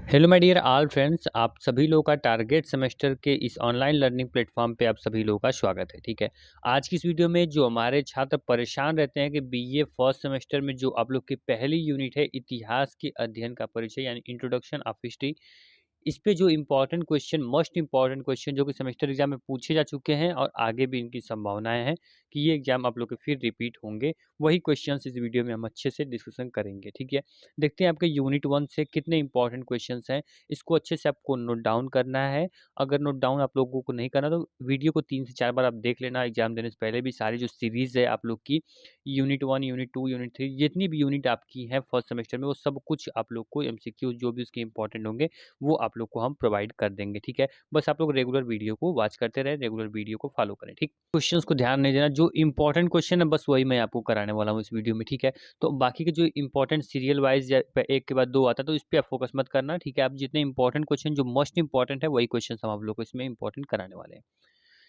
Hello my dear all friends, आप सभी लोगों का टारगेट सेमेस्टर के इस ऑनलाइन लर्निंग प्लेटफॉर्म पे आप सभी लोगों का स्वागत है। ठीक है, आज की इस वीडियो में जो हमारे छात्र परेशान रहते हैं कि बीए फर्स्ट सेमेस्टर में जो आप लोग की पहली यूनिट है इतिहास के अध्ययन का परिचय यानी इंट्रोडक्शन ऑफ हिस्ट्री, इस पे जो important question most important question जो कि सेमेस्टर एग्जाम में पूछे जा चुके हैं और आगे भी इनकी संभावनाएं हैं कि ये एग्जाम आप लोग के फिर रिपीट होंगे, वही क्वेश्चंस इस वीडियो में हम अच्छे से डिस्कशन करेंगे। ठीक है, देखते हैं आपके यूनिट 1 से कितने इंपॉर्टेंट क्वेश्चंस हैं। इसको अच्छे से आपको नोट डाउन करना है। अगर नोट डाउन आप लोगों को नहीं करना तो वीडियो को 3 से 4 बार आप देख लेना। एग्जाम देने से पहले भी सारी जो सीरीज़ है आप लोग की यूनिट 1, यूनिट 2, यूनिट 3 जितनी भी यूनिट आपकी है फर्स्ट सेमेस्टर में वो सब कुछ आप लोग को एमसीक्यू जो भी उसके इंपॉर्टेंट होंगे वो आप लोग को हम प्रोवाइड कर देंगे। ठीक है, बस आप लोग रेगुलर वीडियो को वॉच करते रहे, रेगुलर वीडियो को फॉलो करें। ठीक, क्वेश्चंस को ध्यान नहीं देना, जो इंपॉर्टेंट क्वेश्चन है बस वही मैं आपको कराने वाला हूँ इस वीडियो में। ठीक है, तो बाकी के जो इंपॉर्टेंट सीरियल वाइज या एक के बाद दो आता है तो इस पे आप फोकस मत करना। ठीक है, आप जितने इंपॉर्टेंट क्वेश्चन जो मोस्ट इंपॉर्टेंट है वही क्वेश्चन हम आप लोग को इसमें इंपॉर्टेंट कराने वाले हैं।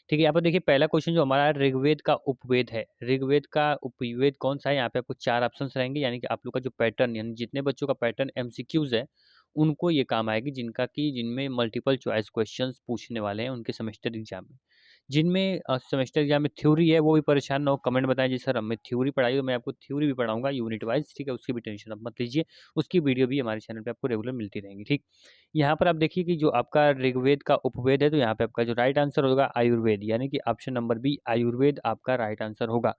ठीक है, यहाँ पर देखिए पहला क्वेश्चन जो हमारा ऋग्वेद का उपवेद है। ऋग्वेद का उपवेद कौन सा है? यहाँ पे आपको 4 ऑप्शंस रहेंगे, यानी कि आप लोग का जो पैटर्न यानी जितने बच्चों का पैटर्न एमसीक्यूज है उनको ये काम आएगी, जिनमें मल्टीपल चॉइस क्वेश्चंस पूछने वाले हैं उनके सेमेस्टर एग्जाम में। जिनमें सेमेस्टर एग्जाम में थ्योरी है वो भी परेशान ना हो, कमेंट बताएं जी सर हमें थ्योरी पढ़ाई, तो मैं आपको थ्योरी भी पढ़ाऊंगा यूनिट वाइज। ठीक है, उसकी भी टेंशन आप मत लीजिए, उसकी वीडियो भी हमारे चैनल पे आपको रेगुलर मिलती रहेंगी। ठीक, यहाँ पर आप देखिए कि जो आपका ऋग्वेद का उपवेद है तो यहाँ पे आपका जो राइट आंसर होगा आयुर्वेद, यानी कि ऑप्शन नंबर बी आयुर्वेद आपका राइट आंसर होगा।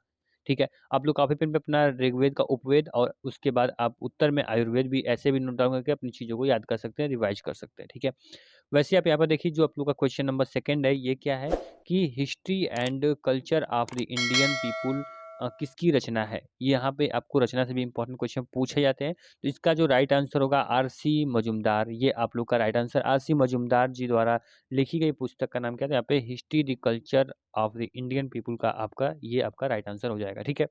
ठीक है, आप लोग कॉपी पेन पे अपना ऋग्वेद का उपवेद और उसके बाद आप उत्तर में आयुर्वेद भी ऐसे भी नोट डाउन करके अपनी चीज़ों को याद कर सकते हैं, रिवाइज कर सकते हैं। ठीक है, वैसे आप यहाँ पर देखिए जो आप लोग का क्वेश्चन नंबर सेकंड है ये क्या है कि history and culture of the Indian people किसकी रचना है। यहाँ पे आपको रचना से भी इंपॉर्टेंट क्वेश्चन पूछे जाते हैं, तो इसका जो राइट आंसर होगा आर.सी. मजूमदार, ये आप लोग का राइट आंसर आर.सी. मजूमदार जी द्वारा लिखी गई पुस्तक का नाम क्या था? यहाँ पे history the culture of the Indian people का आपका ये आपका राइट आंसर हो जाएगा। ठीक है,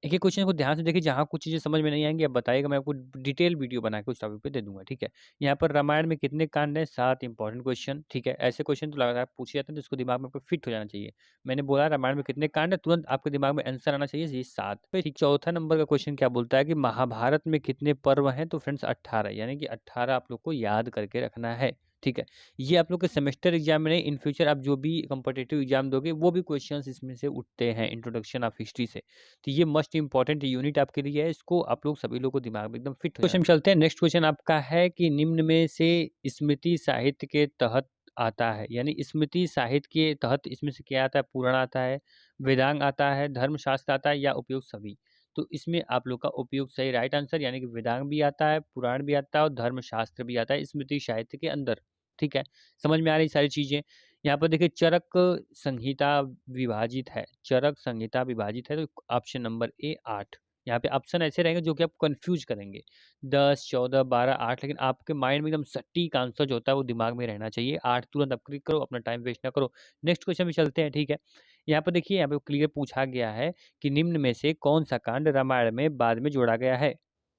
एक-एक क्वेश्चन को ध्यान से देखिए, जहाँ कुछ चीज़ें समझ में नहीं आएँगी आप बताइएगा, मैं आपको डिटेल वीडियो बना के उस टॉपिक पे दे दूँगा। ठीक है, यहाँ पर रामायण में कितने कांड हैं? 7 इंपॉर्टेंट क्वेश्चन। ठीक है, ऐसे क्वेश्चन तो लगातार पूछे जाते हैं तो इसको दिमाग में आपको फिट हो जाना चाहिए। मैंने बोला रामायण में कितने कांड हैं, तुरंत आपके दिमाग में आंसर आना चाहिए, ये 7। फिर चौथा नंबर का क्वेश्चन क्या बोलता है कि महाभारत में कितने पर्व हैं? तो फ्रेंड्स 18, यानी कि 18 आप लोग को याद करके रखना है। ठीक है, ये आप लोग के सेमेस्टर एग्जाम में नहीं, इन फ्यूचर आप जो भी कॉम्पिटिटिव एग्जाम दोगे वो भी क्वेश्चंस इसमें से उठते हैं इंट्रोडक्शन ऑफ हिस्ट्री से। तो ये मोस्ट इंपॉर्टेंट यूनिट आपके लिए है, इसको आप लोग सभी लोगों को दिमाग में एकदम फिट हो जाना। क्वेश्चन चलते हैं, नेक्स्ट क्वेश्चन आपका है कि निम्न में से स्मृति साहित्य के तहत आता है, यानी स्मृति साहित्य के तहत इसमें से क्या आता है? पुराण आता है, वेदांग आता है, धर्मशास्त्र आता है या उपयुक्त सभी। तो इसमें आप लोग का उपयुक्त सही राइट आंसर, यानी कि वेदांग भी आता है, पुराण भी आता है और धर्मशास्त्र भी आता है स्मृति साहित्य के अंदर। ठीक है, समझ में आ रही सारी चीजें। यहाँ पर देखिए चरक संहिता विभाजित है, चरक संहिता विभाजित है, तो ऑप्शन नंबर ए 8। यहाँ पे ऑप्शन ऐसे रहेंगे जो कि आपको कंफ्यूज करेंगे, 10, 14, 12, 8, लेकिन आपके माइंड में एकदम सटीक आंसर जो होता है वो दिमाग में रहना चाहिए। 8 तुरंत आप क्लिक करो, अपना टाइम वेस्ट ना करो। नेक्स्ट क्वेश्चन भी चलते हैं। ठीक है, यहाँ पर देखिए यहाँ पे क्लियर पूछा गया है कि निम्न में से कौन सा कांड रामायण में बाद में जोड़ा गया है।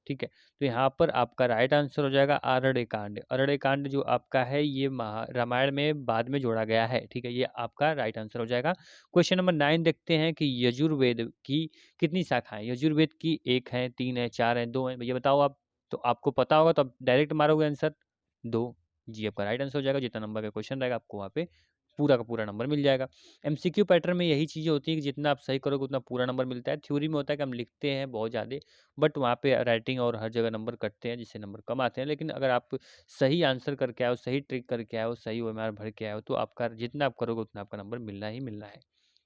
ठीक है, तो यहाँ पर आपका राइट आंसर हो जाएगा अरण्य कांड। अरण्य कांड जो आपका है ये रामायण में बाद में जोड़ा गया है। ठीक है, ये आपका राइट आंसर हो जाएगा। क्वेश्चन नंबर 9 देखते हैं कि यजुर्वेद की कितनी शाखाएं? यजुर्वेद की 1 है, 3 है, 4 है, 2 है, भैया बताओ आप। तो आपको पता होगा तो आप डायरेक्ट मारोगे आंसर 2। जी आपका राइट आंसर हो जाएगा। जितना नंबर का क्वेश्चन रहेगा आपको वहाँ पे पूरा का पूरा नंबर मिल जाएगा। एमसीक्यू पैटर्न में यही चीज़ें होती हैं कि जितना आप सही करोगे उतना पूरा नंबर मिलता है। थ्योरी में होता है कि हम लिखते हैं बहुत ज़्यादा, बट वहाँ पे राइटिंग और हर जगह नंबर कटते हैं जिससे नंबर कम आते हैं। लेकिन अगर आप सही आंसर करके आए हो, सही ट्रिक करके आए हो, सही ओएमआर भर के आए हो, तो आपका जितना आप करोगे उतना आपका नंबर मिलना ही मिलना है।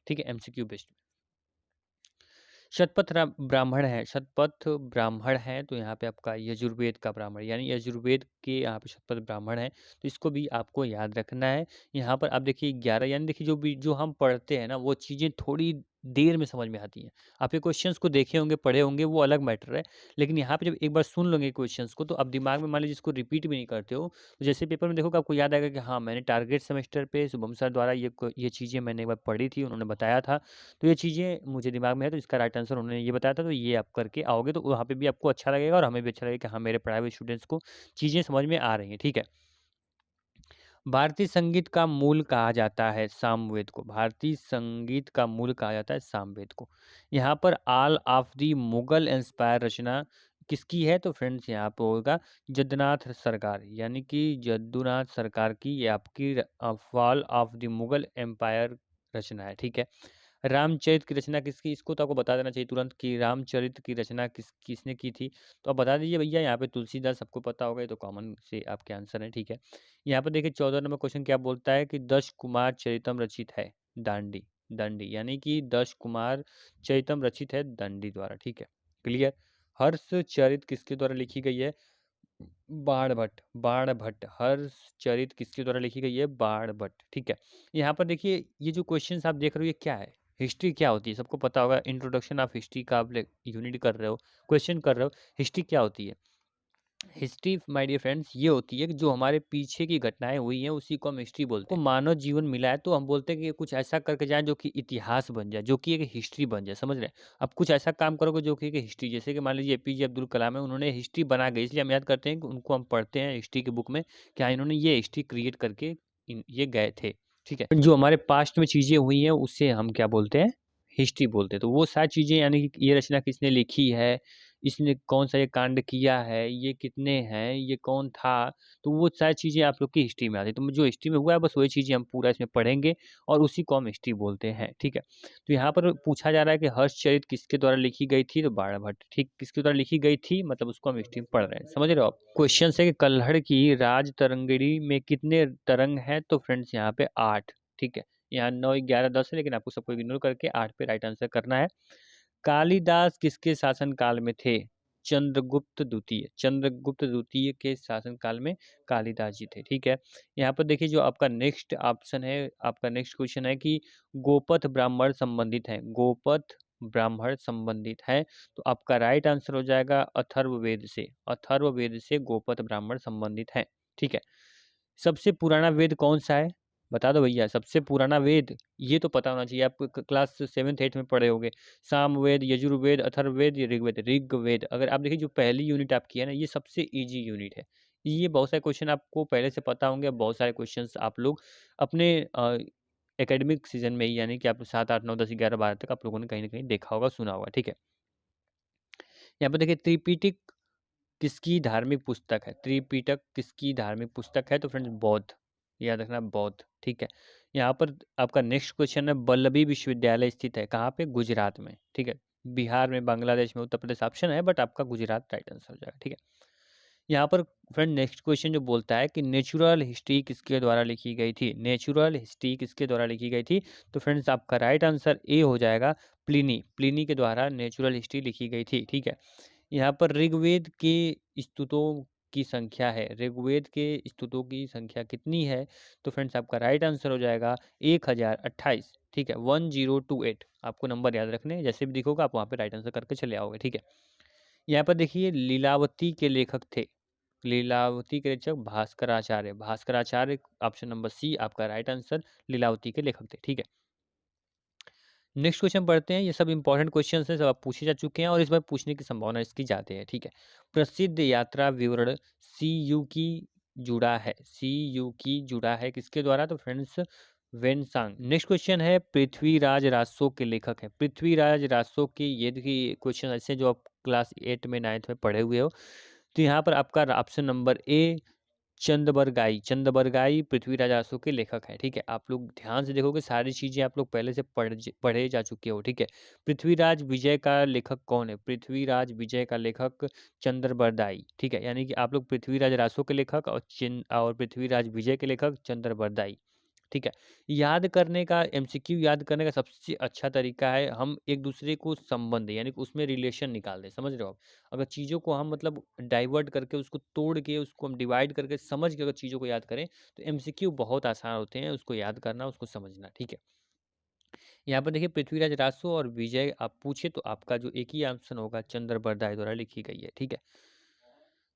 ठीक है, एमसीक्यू बेस्ड। ब्राह्मण है, शतपथ ब्राह्मण है, तो यहाँ पे आपका यजुर्वेद का ब्राह्मण, यानी यजुर्वेद के यहाँ पे शतपथ ब्राह्मण है, तो इसको भी आपको याद रखना है। यहाँ पर आप देखिए 11, यानी देखिए जो हम पढ़ते हैं ना वो चीज़ें थोड़ी देर में समझ में आती हैं। आप ये क्वेश्चंस को देखे होंगे, पढ़े होंगे, वो अलग मैटर है। लेकिन यहाँ पे जब एक बार सुन लोगे क्वेश्चंस को तो आप दिमाग में मान लीजिए इसको रिपीट भी नहीं करते हो, तो जैसे पेपर में देखोगे आपको याद आएगा कि हाँ मैंने टारगेट सेमेस्टर पे शुभम सर द्वारा ये चीज़ें मैंने एक बार पढ़ी थी, उन्होंने बताया था, तो ये चीज़ें मुझे दिमाग में है, तो इसका राइट आंसर उन्होंने ये बताया था, तो ये आप करके आओगे तो वहाँ पे भी आपको अच्छा लगेगा और हमें भी अच्छा लगेगा कि हाँ मेरे पढ़ाए हुए स्टूडेंट्स को चीज़ें समझ में आ रही हैं। ठीक है, भारतीय संगीत का मूल कहा जाता है सामवेद को। भारतीय संगीत का मूल कहा जाता है सामवेद को। यहाँ पर all of the Mughal empire रचना किसकी है? तो फ्रेंड्स यहाँ पे होगा जद्दनाथ सरकार, यानी कि जद्दूनाथ सरकार की ये आपकी fall of the Mughal empire रचना है, ठीक है। रामचरित की रचना किसकी? इसको तो आपको बता देना चाहिए तुरंत कि रामचरित की रचना किसने की थी? तो आप बता दीजिए भैया, यहाँ पे तुलसीदास सबको पता होगा, ये तो कॉमन से आपके आंसर है, ठीक है। यहाँ पे देखिए 14 नंबर क्वेश्चन क्या बोलता है कि दश कुमार चरितम रचित है दांडी, दंडी यानी कि दश कुमार चरितम रचित है दंडी द्वारा, ठीक है। क्लियर? हर्षचरित किसके द्वारा लिखी गई है? बाणभट्ट, बाणभट्ट। हर्षचरित किसके द्वारा लिखी गई है? बाणभट्ट, ठीक है। यहाँ पर देखिए ये जो क्वेश्चंस आप देख रहे हो ये क्या है? हिस्ट्री क्या होती है? सबको पता होगा, इंट्रोडक्शन ऑफ हिस्ट्री का आप यूनिट कर रहे हो, क्वेश्चन कर रहे हो, हिस्ट्री क्या होती है? हिस्ट्री माय डियर फ्रेंड्स ये होती है कि जो हमारे पीछे की घटनाएं हुई हैं उसी को हम हिस्ट्री बोलते हैं। को मानव जीवन मिला है तो हम बोलते हैं कि कुछ ऐसा करके जाए जो कि इतिहास बन जाए, जो कि एक हिस्ट्री बन जाए, समझ रहे हैं? अब कुछ ऐसा काम करोगे जो कि एक हिस्ट्री, जैसे कि मान लीजिए एपीजे अब्दुल कलाम है, उन्होंने हिस्ट्री बना गई, इसलिए हम याद करते हैं कि उनको हम पढ़ते हैं हिस्ट्री की बुक में कि हाँ इन्होंने ये हिस्ट्री क्रिएट करके ये गए थे, ठीक है। जो हमारे पास्ट में चीजें हुई हैं उससे हम क्या बोलते हैं? हिस्ट्री बोलते हैं। तो वो सारी चीजें, यानी कि ये रचना किसने लिखी है, इसने कौन-सा ये कांड किया है, ये कितने हैं, ये कौन था, तो वो सारी चीज़ें आप लोग की हिस्ट्री में आती है। तो जो हिस्ट्री में हुआ है बस वही चीज़ें हम पूरा इसमें पढ़ेंगे और उसी को हम हिस्ट्री बोलते हैं, ठीक है। तो यहाँ पर पूछा जा रहा है कि हर्षचरित किसके द्वारा लिखी गई थी? तो बाणभट्ट, ठीक, किसके द्वारा लिखी गई थी मतलब उसको हम हिस्ट्री में पढ़ रहे हैं, समझ रहे हो आप? क्वेश्चन है कि कल्हड़ की राज तरंगिणी में कितने तरंग हैं? तो फ्रेंड्स यहाँ पे 8, ठीक है। यहाँ 9, 11, 10 है लेकिन आपको सबको इग्नोर करके 8 पे राइट आंसर करना है। कालिदास किसके शासन काल में थे? चंद्रगुप्त द्वितीय, चंद्रगुप्त द्वितीय के शासन काल में कालिदास जी थे, ठीक है। यहाँ पर देखिए जो आपका नेक्स्ट ऑप्शन है, आपका नेक्स्ट क्वेश्चन है कि गोपथ ब्राह्मण संबंधित है, गोपथ ब्राह्मण संबंधित है, तो आपका राइट आंसर हो जाएगा अथर्ववेद से, अथर्ववेद से गोपथ ब्राह्मण संबंधित है, ठीक है। सबसे पुराना वेद कौन सा है? बता दो भैया, सबसे पुराना वेद, ये तो पता होना चाहिए, आप क्लास 7th 8th में पढ़े होंगे। सामवेद, यजुर्वेद, अथर्ववेद या ऋग्वेद, ऋग्वेद। अगर आप देखिए जो पहली यूनिट आपकी है ना, ये सबसे इजी यूनिट है। ये बहुत सारे क्वेश्चन आपको पहले से पता होंगे, बहुत सारे क्वेश्चंस आप लोग अपने एकेडमिक सीजन में ही, यानी कि आप 7 8 9 10 11 12 तक आप लोगों ने कहीं ना कहीं देखा होगा, सुना होगा, ठीक है। यहाँ पर देखिए त्रिपिटक किसकी धार्मिक पुस्तक है? त्रिपिटक किसकी धार्मिक पुस्तक है? तो फ्रेंड्स बौद्ध, याद रखना बौद्ध, ठीक है। यहाँ पर आपका नेक्स्ट क्वेश्चन है, वल्लभी विश्वविद्यालय स्थित है कहाँ पे? गुजरात में, ठीक है। बिहार में, बांग्लादेश में, उत्तर प्रदेश ऑप्शन है, बट आपका गुजरात राइट आंसर हो जाएगा, ठीक है। यहाँ पर फ्रेंड नेक्स्ट क्वेश्चन जो बोलता है कि नेचुरल हिस्ट्री किसके द्वारा लिखी गई थी? नेचुरल हिस्ट्री किसके द्वारा लिखी गई थी? तो फ्रेंड्स आपका राइट आंसर ए हो जाएगा, प्लिनी, प्लिनी के द्वारा नेचुरल हिस्ट्री लिखी गई थी, ठीक है। यहाँ पर ऋग्वेद के स्तुतों की संख्या है, ऋग्वेद के स्तुतों की संख्या कितनी है? तो फ्रेंड्स आपका राइट आंसर हो जाएगा 1028, ठीक है, 1028। आपको नंबर याद रखने हैं, जैसे भी दिखोगा आप वहाँ पे राइट आंसर करके चले आओगे, ठीक है। यहाँ पर देखिए लीलावती के लेखक थे, लीलावती के लेखक Bhaskaracharya, Bhaskaracharya option number C आपका राइट आंसर, लीलावती के लेखक थे, ठीक है। नेक्स्ट क्वेश्चन पढ़ते हैं, ये सब इंपॉर्टेंट क्वेश्चन हैं, सब आप पूछे जा चुके हैं और इस बार पूछने की संभावना इसकी ज़्यादा है, ठीक है। प्रसिद्ध यात्रा विवरण सी यू की जुड़ा है, सी यू की जुड़ा है किसके द्वारा? तो फ्रेंड्स वेनसांग। नेक्स्ट क्वेश्चन है, पृथ्वीराज राजसो के लेखक है, पृथ्वीराज राजसो के, ये देखिए क्वेश्चन ऐसे जो आप क्लास 8 में 9th में पढ़े हुए हो। तो यहाँ पर आपका ऑप्शन नंबर ए चंदबरगाई, चंदबरगाई पृथ्वीराज आसू के लेखक हैं, ठीक है। आप लोग ध्यान से देखोगे सारी चीज़ें आप लोग पहले से पढ़े जा चुके हो, ठीक है। पृथ्वीराज विजय का लेखक कौन है? पृथ्वीराज विजय का लेखक चंद्रबरदाई, ठीक है। यानी कि आप लोग पृथ्वीराज रासो के लेखक और पृथ्वीराज विजय के लेखक चंद्रबरदाई, ठीक है। याद करने का, एमसीक्यू याद करने का सबसे अच्छा तरीका है हम एक दूसरे को संबंध, यानी कि उसमें रिलेशन निकाल दें, समझ रहे हो आप? अगर चीज़ों को हम मतलब डाइवर्ट करके, उसको तोड़ के, उसको हम डिवाइड करके समझ के अगर चीज़ों को याद करें तो एमसीक्यू बहुत आसान होते हैं, उसको याद करना, उसको समझना, ठीक है। यहाँ पर देखिए पृथ्वीराज रासो और विजय आप पूछे तो आपका जो एक ही ऑप्शन होगा चंद्रबरदाई द्वारा लिखी गई है, ठीक है।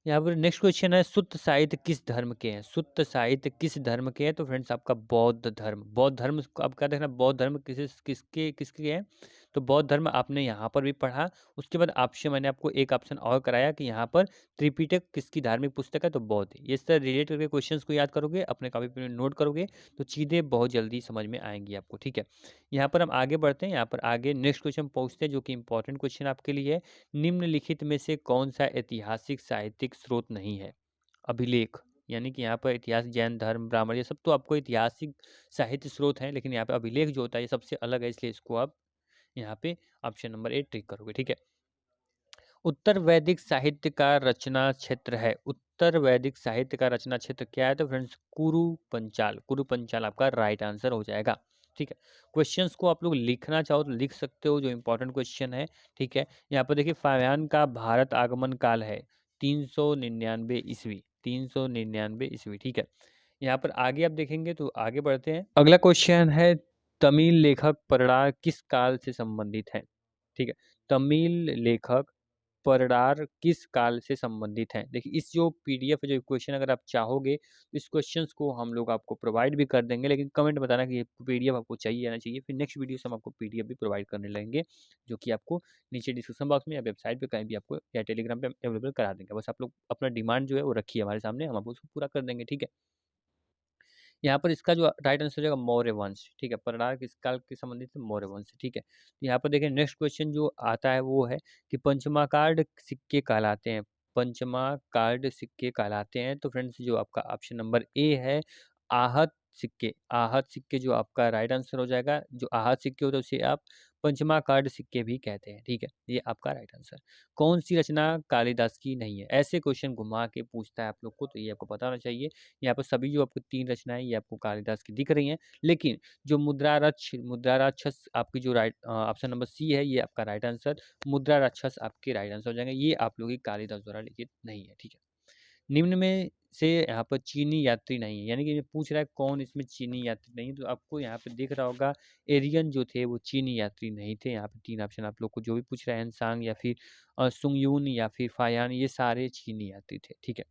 यहाँ पर नेक्स्ट क्वेश्चन है, सुत्त साहित्य किस धर्म के हैं? सुत्त साहित्य किस धर्म के हैं? तो फ्रेंड्स आपका बौद्ध धर्म। बौद्ध धर्म को आप क्या देखना, बौद्ध धर्म किसके किसके हैं? तो बौद्ध धर्म आपने यहाँ पर भी पढ़ा। उसके बाद ऑप्शन मैंने आपको एक ऑप्शन और कराया कि यहाँ पर त्रिपिटक किसकी धार्मिक पुस्तक है? तो बौद्ध। ये इस तरह रिलेट करके क्वेश्चंस को याद करोगे, अपने कॉपी पे नोट करोगे, तो चीज़ें बहुत जल्दी समझ में आएँगी आपको, ठीक है? यहाँ पर हम आगे बढ़ते हैं, यहाँ पर आगे नेक्स्ट क्वेश्चन पूछते हैं जो कि इम्पोर्टेंट क्वेश्चन आपके लिए है। निम्नलिखित में से कौन-सा ऐतिहासिक साहित्यिक स्रोत नहीं है? अभिलेख, यानी कि यहाँ पर इतिहास, जैन धर्म, ब्राह्मण, ये सब तो आपको ऐतिहासिक साहित्य स्रोत हैं, लेकिन यहाँ पे अभिलेख जो होता है ये सबसे अलग है, इसलिए इसको आप यहाँ पे ऑप्शन नंबर ए टिक करोगे, ठीक है? उत्तर वैदिक साहित्य का रचना क्षेत्र है। उत्तर वैदिक साहित्य का रचना क्षेत्र क्या है? तो फ्रेंड्स कुरु पंचाल। कुरु पंचाल आपका राइट आंसर हो जाएगा। ठीक है, क्वेश्चंस को आप लोग लिखना चाहो तो लिख सकते हो, जो इंपॉर्टेंट क्वेश्चन है। ठीक है, यहाँ पर देखिए फाह्यान का भारत आगमन काल है 399 ईस्वी, 399 ईस्वी। ठीक है, यहाँ पर आगे आप देखेंगे तो आगे बढ़ते हैं। अगला क्वेश्चन है, तमिल लेखक परडार किस काल से संबंधित है? ठीक है, तमिल लेखक परडार किस काल से संबंधित हैं? देखिए इस जो पीडीएफ जो क्वेश्चन अगर आप चाहोगे तो इस क्वेश्चंस को हम लोग आपको प्रोवाइड भी कर देंगे, लेकिन कमेंट बताना कि ये पीडीएफ आपको चाहिए या नहीं चाहिए। फिर नेक्स्ट वीडियो से हम आपको पीडीएफ भी प्रोवाइड करने लगेंगे, जो कि आपको नीचे डिस्क्रिप्शन बॉक्स में या वेबसाइट पे कहीं भी आपको या टेलीग्राम पे अवेलेबल करा देंगे। बस आप लोग अपना डिमांड जो है वो रखिए हमारे सामने, हम आपको उसको पूरा कर देंगे, ठीक है? यहाँ पर इसका जो राइट आंसर हो जाएगा मौर्य वंश। ठीक है, परडार किस काल के संबंधित है? मौर्य वंश। ठीक है, तो यहाँ पर देखिए नेक्स्ट क्वेश्चन जो आता है वो है कि पंचमाकार्ड सिक्के कहलाते हैं, पंचमाकार्ड सिक्के कहलाते हैं। तो फ्रेंड्स जो आपका ऑप्शन नंबर ए है, आहत सिक्के। आहत सिक्के जो आपका राइट आंसर हो जाएगा। जो आहत सिक्के होते हैं उसे आप पंचमाकार्ड सिक्के भी कहते हैं। ठीक है, ये आपका राइट आंसर। कौन सी रचना कालिदास की नहीं है? ऐसे क्वेश्चन घुमा के पूछता है आप लोग को, तो ये आपको पता होना चाहिए। यहाँ पर सभी जो आपको 3 रचनाएँ ये आपको कालिदास की दिख रही हैं, लेकिन जो मुद्राराक्षस आपकी जो ऑप्शन नंबर सी है, ये आपका राइट आंसर, मुद्राराक्षस आपके राइट आंसर हो जाएँगे। ये आप लोगों की कालिदास द्वारा लिखित नहीं है, ठीक है। निम्न में से यहाँ पर चीनी यात्री नहीं है, यानी कि ये पूछ रहा है कौन इसमें चीनी यात्री नहीं है, तो आपको यहाँ पे दिख रहा होगा एरियन जो थे वो चीनी यात्री नहीं थे। यहाँ पे 3 ऑप्शन आप लोग को जो भी पूछ रहा है, हेनसांग या फिर सुंगयून या फिर फायान, ये सारे चीनी यात्री थे, ठीक है।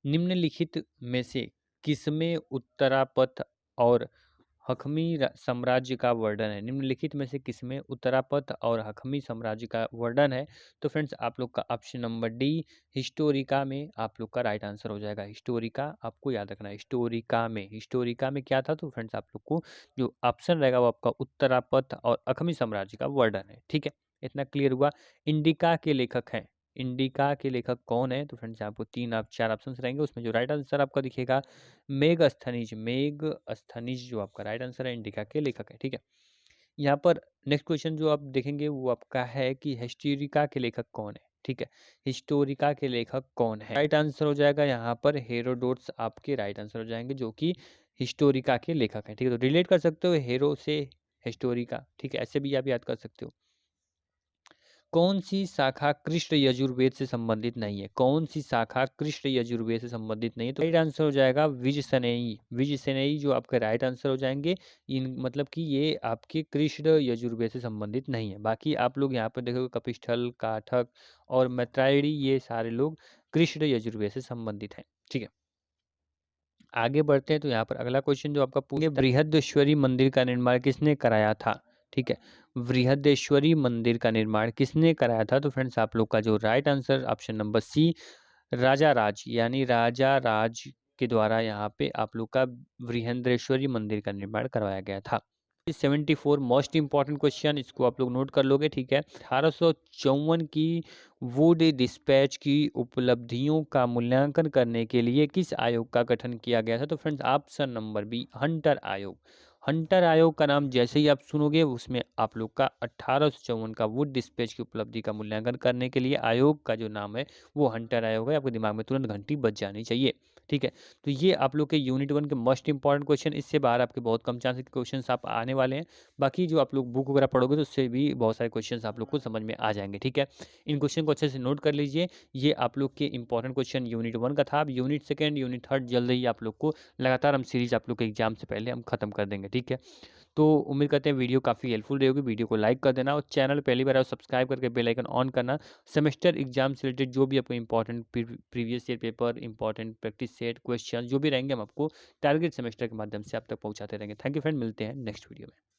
निम्नलिखित में से किसमें उत्तरापथ और हखमी साम्राज्य का वर्णन है? निम्नलिखित में से किसमें उत्तरापथ और हखमी साम्राज्य का वर्णन है? तो फ्रेंड्स आप लोग का ऑप्शन नंबर डी हिस्टोरिका में आप लोग का राइट आंसर हो जाएगा। हिस्टोरिका आपको याद रखना है, हिस्टोरिका में क्या था? तो फ्रेंड्स आप लोग को जो ऑप्शन रहेगा वो आपका उत्तरापथ और हखमी साम्राज्य का वर्णन है, ठीक है। इतना क्लियर हुआ। इंडिका के लेखक हैं, इंडिका के लेखक कौन है? तो फ्रेंड्स आपको 4 ऑप्शंस रहेंगे, उसमें जो राइट आंसर आपका दिखेगा मेगस्थनीज जो आपका राइट आंसर है, इंडिका के लेखक है, ठीक है। यहाँ पर नेक्स्ट क्वेश्चन जो आप देखेंगे वो आपका है कि हिस्टोरिका के लेखक कौन है? ठीक है, हिस्टोरिका के लेखक कौन है? राइट आंसर हो जाएगा यहाँ पर हेरोडोट्स आपके राइट आंसर हो जाएंगे, जो कि हिस्टोरिका के लेखक हैं, ठीक है। तो रिलेट कर सकते हो हेरो से हिस्टोरिका, ठीक है, ऐसे भी आप याद कर सकते हो। कौन सी शाखा कृष्ण यजुर्वेद से संबंधित नहीं है? कौन सी शाखा कृष्ण यजुर्वेद से संबंधित नहीं है? तो राइट आंसर हो जाएगा विजसनेयी। विजसनेयी जो आपके राइट आंसर हो जाएंगे। इन मतलब कि ये आपके कृष्ण यजुर्वेद से संबंधित नहीं है। बाकी आप लोग यहाँ पर देखोगे कपिस्थल, काठक और मैत्रेयी, ये सारे लोग कृष्ण यजुर्वेद से संबंधित हैं, ठीक है। आगे बढ़ते हैं तो यहाँ पर अगला क्वेश्चन जो आपका पूछे, बृहदेश्वरी मंदिर का निर्माण किसने कराया था? ठीक है, बृहदेश्वरी मंदिर का निर्माण किसने कराया था? तो फ्रेंड्स आप लोग का जो right answer option number C Raja Raj, यानी राजा राज के द्वारा यहाँ पे आप लोग का बृहदेश्वरी मंदिर का निर्माण करवाया गया था। 74 मोस्ट इंपॉर्टेंट क्वेश्चन, इसको आप लोग नोट कर लोगे, ठीक है। 1854 की वुड डिस्पैच की उपलब्धियों का मूल्यांकन करने के लिए किस आयोग का गठन किया गया था? तो friends option number B Hunter आयोग। हंटर आयोग का नाम जैसे ही आप सुनोगे उसमें आप लोग का 1854 का वुड डिस्पैच की उपलब्धि का मूल्यांकन करने के लिए आयोग का जो नाम है वो हंटर आयोग है। आपके दिमाग में तुरंत घंटी बज जानी चाहिए, ठीक है। तो ये आप लोग के यूनिट 1 के मोस्ट इंपॉर्टेंट क्वेश्चन, इससे बाहर आपके बहुत कम चांस के क्वेश्चन आप आने वाले हैं। बाकी जो आप लोग बुक वगैरह पढ़ोगे तो उससे भी बहुत सारे क्वेश्चन आप लोग को समझ में आ जाएंगे, ठीक है। इन क्वेश्चन को अच्छे से नोट कर लीजिए। ये आप लोग के इंपॉर्टेंट क्वेश्चन यूनिट 1 का था। अब यूनिट 2 यूनिट 3 जल्द ही आप लोग को लगातार हम सीरीज आप लोग के एग्जाम से पहले हम खत्म कर देंगे, ठीक है। ठीक है। तो उम्मीद करते हैं वीडियो काफ़ी हेल्पफुल रही होगी। वीडियो को लाइक कर देना और चैनल पहली बार आए तो सब्सक्राइब करके बेल आइकन ऑन करना। सेमेस्टर एग्जाम से रिलेटेड जो भी आपको important previous year paper, important practice set, question जो भी रहेंगे हम आपको टारगेट सेमेस्टर के माध्यम से आप तक पहुँचाते रहेंगे। थैंक यू फ्रेंड, मिलते हैं नेक्स्ट वीडियो में।